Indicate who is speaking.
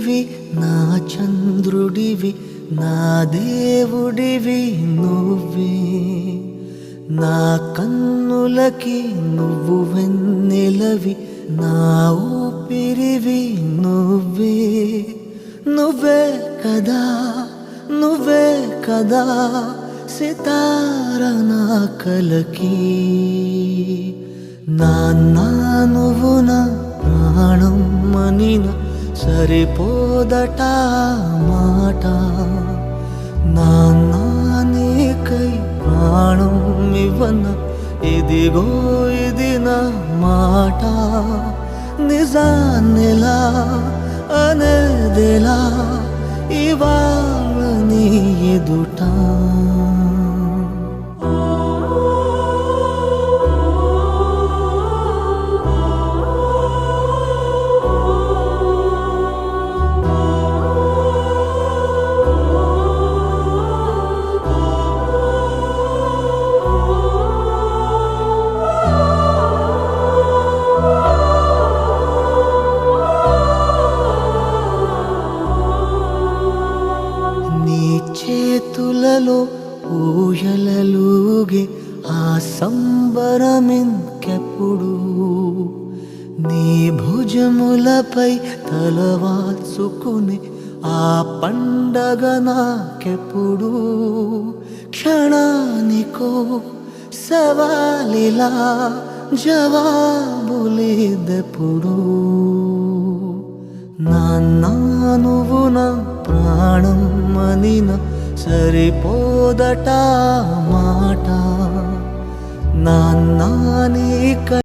Speaker 1: సూర్యుడివి నా చంద్రుడివి నా దేవుడివి నువ్వే నా కన్నులకి నువ్వు వెన్నెలవి నా ఊపిరివి నువ్వే నువ్వే కదా నువ్వే కదా సితార నా కలకి నాన్న నువ్వు నా ప్రాణం మనిన సరిపోదట మాట నాన్న నీకై ప్రాణం ఇవ్వన ఇదిగో ఇది నా మాట నిజాన్నిలా అనేదిలా ఇవాళ నీ ఎదుట చేతులలో ఊయలలుగే ఆ సంబరమింకెప్పుడు నీ భుజములపై తలవాల్చుకుని ఆ పండగ నాకెప్పుడు క్షణానికో సవాలిలా జవాబులేదెప్పుడు నాన్న నువ్వు నా ప్రాణం మనిన సరిపోదట మాట నాన్న నీక